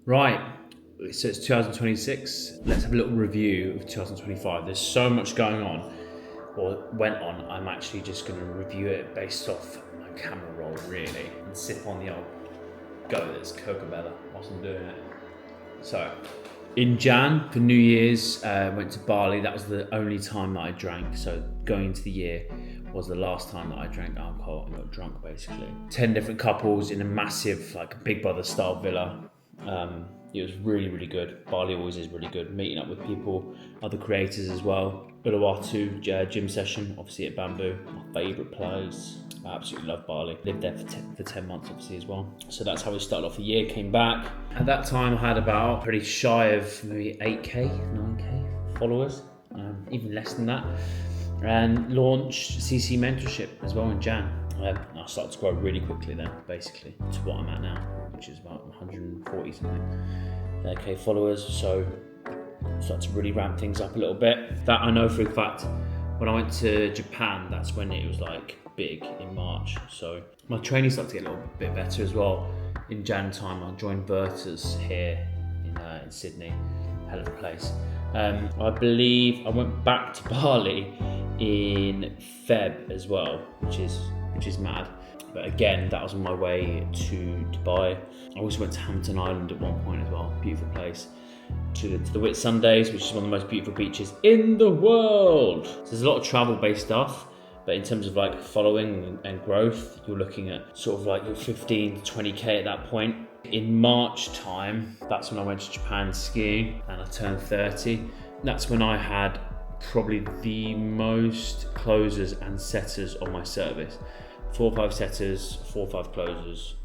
Right, so it's 2026. Let's have a little review of 2025. There's so much going on, or went on. I'm actually just going to review it based off my camera roll, really, and sip on the old go that's Coca-Cola whilst I'm doing it. So, in Jan for New Year's, went to Bali. That was the only time that I drank. So going into the year was the last time that I drank alcohol and got drunk, basically. 10 different couples in a massive, like, Big Brother style villa. It was really, really good. Bali always is really good. Meeting up with people, other creators as well. Uluwatu gym session, obviously at Bamboo, my favourite place. I absolutely love Bali. Lived there for 10 months, obviously, as well. So that's how we started off the year, came back. At that time, I had about pretty shy of maybe 8K, 9K followers, even less than that. And launched CC Mentorship as well in Jan. I started to grow really quickly then, basically, to what I'm at now, which is about 140 something K followers. So I started to really ramp things up a little bit. That I know for a fact. When I went to Japan, that's when it was like big in March. So my training started to get a little bit better as well. In Jan time, I joined Verters here in Sydney, hell of a place. I believe I went back to Bali in Feb as well, which is mad. But again, that was on my way to Dubai. I also went to Hampton Island at one point as well, beautiful place. To the Whitsundays, which is one of the most beautiful beaches in the world. So there's a lot of travel-based stuff, but in terms of like following and growth, you're looking at sort of like your 15 to 20K at that point. In March time, that's when I went to Japan skiing and I turned 30. That's when I had probably the most closers and setters on my service. 4 or 5 setters, 4 or 5 closers,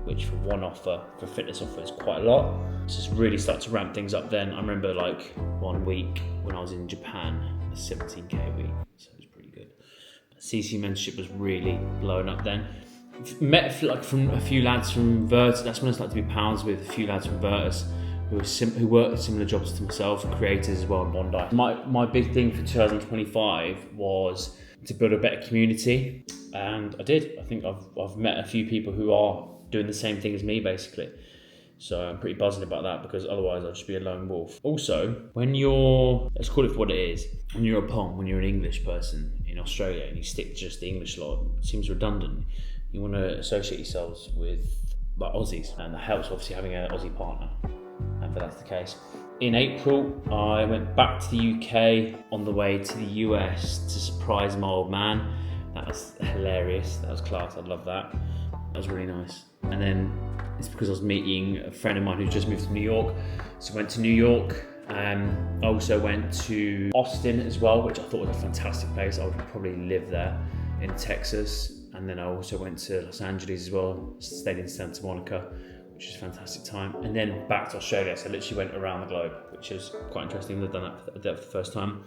which for one offer, for a fitness offer, is quite a lot. So just really start to ramp things up then. I remember like 1 week when I was in Japan, a 17K a week, so it was pretty good. CC Mentorship was really blowing up then. Met like from a few lads from Vertus. That's when I started to be pals with a few lads from Vertus who worked similar jobs to myself, creators as well in Bondi. My big thing for 2025 was to build a better community, and I did. I think I've met a few people who are doing the same thing as me, basically. So I'm pretty buzzing about that, because otherwise I'll just be a lone wolf. Also, when you're, let's call it for what it is, when you're a POM, when you're an English person in Australia and you stick to just the English lot, it seems redundant. You want to associate yourselves with like Aussies, and that helps obviously having an Aussie partner, and if that's the case. In April, I went back to the UK on the way to the US to surprise my old man. That was hilarious, that was class, I love that. That was really nice. And then it's because I was meeting a friend of mine who just moved to New York. So I went to New York. I also went to Austin as well, which I thought was a fantastic place. I would probably live there, in Texas. And then I also went to Los Angeles as well, stayed in Santa Monica, which was a fantastic time. And then back to Australia, so I literally went around the globe, which is quite interesting. I've done that for the first time.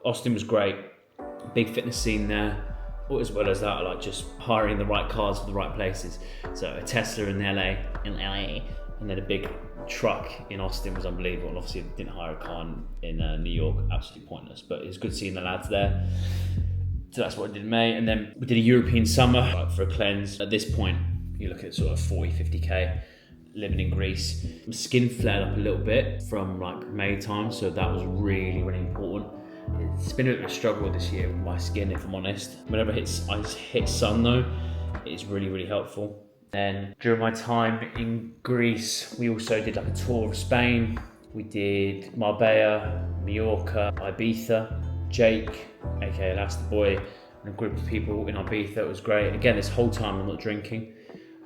Austin was great, big fitness scene there. As well as that, I like just hiring the right cars for the right places. So a Tesla in LA, and then a big truck in Austin was unbelievable. And obviously I didn't hire a car in New York, absolutely pointless. But it was good seeing the lads there. So that's what I did in May. And then we did a European summer like for a cleanse. At this point, you look at sort of 40, 50K. Living in Greece. My skin flared up a little bit from like May time, so that was really, really important. It's been a bit of a struggle this year with my skin, if I'm honest. Whenever I hit sun though, it's really, really helpful. Then during my time in Greece, we also did like a tour of Spain. We did Marbella, Mallorca, Ibiza, Jake, aka Last Boy, and a group of people in Ibiza. It was great. Again, this whole time I'm not drinking.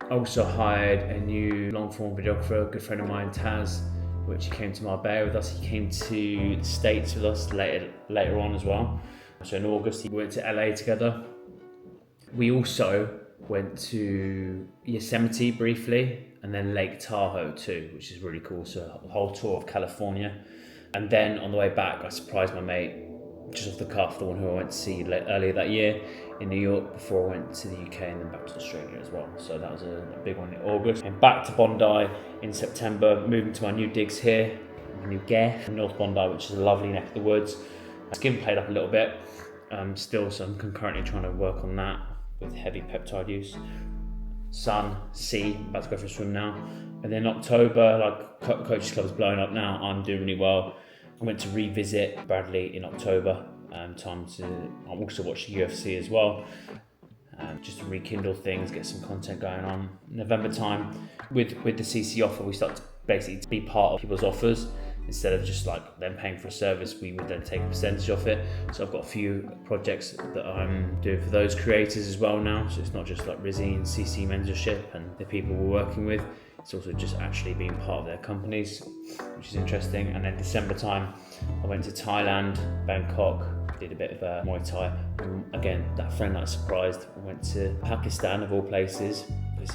I also hired a new long-form videographer, a good friend of mine, Taz, which he came to Marbella with us. He came to the States with us later on as well. So in August, we went to LA together. We also went to Yosemite briefly, and then Lake Tahoe too, which is really cool. So a whole tour of California. And then on the way back, I surprised my mate, just off the cuff, the one who I went to see earlier that year in New York before I went to the UK and then back to Australia as well. So that was a big one in August. And back to Bondi in September, moving to my new digs here, my new gaff in North Bondi, which is a lovely neck of the woods. Skin played up a little bit still, so I'm concurrently trying to work on that with heavy peptide use. sun, sea. About to go for a swim now. And then October, like Coaches Club is blowing up now. I'm doing really well. I went to revisit Bradley in October. I also watched the UFC as well. Just to rekindle things, get some content going on. November time, with the CC offer, we start to basically be part of people's offers. Instead of just like them paying for a service, we would then take a percentage off it. So I've got a few projects that I'm doing for those creators as well now. So it's not just like Risy and CC mentorship and the people we're working with. It's also just actually being part of their companies, which is interesting. And then December time, I went to Thailand, Bangkok, did a bit of Muay Thai. And again, that friend that I surprised, I went to Pakistan of all places, because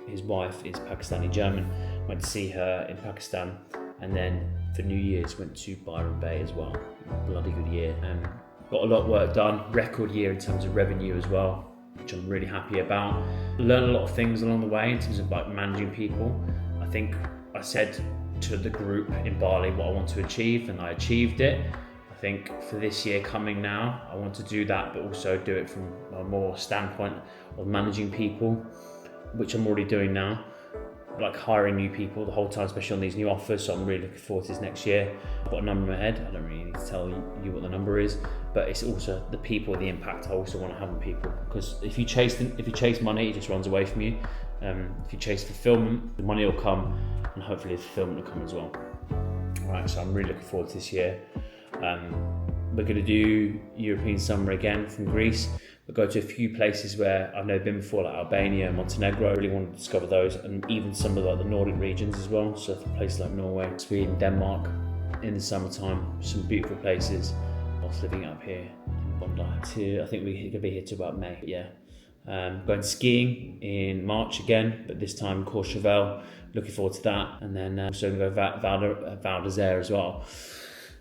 his wife is Pakistani German. Went to see her in Pakistan. And then for New Year's, went to Byron Bay as well. Bloody good year. Got a lot of work done. Record year in terms of revenue as well, which I'm really happy about. Learned a lot of things along the way in terms of like managing people. I think I said to the group in Bali what I want to achieve, and I achieved it. I think for this year coming now, I want to do that, but also do it from a more standpoint of managing people, which I'm already doing now. Like hiring new people the whole time, especially on these new offers. So I'm really looking forward to this next year. I've got a number in my head. I don't really need to tell you what the number is, but it's also the people, the impact I also want to have on people. Because if you chase money, it just runs away from you. If you chase fulfillment, the money will come, and hopefully the fulfillment will come as well. All right, so I'm really looking forward to this year. We're going to do European summer again from Greece. We'll go to a few places where I've never been before, like Albania and Montenegro. I really want to discover those, and even some of like the Nordic regions as well. So places like Norway, Sweden, Denmark in the summertime. Some beautiful places. Whilst living up here in Bondi. I think we're going to be here till about May. But yeah, going skiing in March again, but this time Courchevel. Looking forward to that. And then also going to go Val d'Isère as well.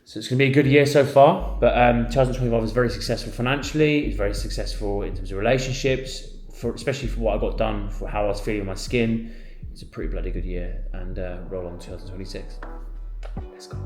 So it's going to be a good year so far, but 2025 was very successful financially. It was very successful in terms of relationships, especially for what I got done, for how I was feeling my skin. It's a pretty bloody good year, and roll on 2026. Let's go.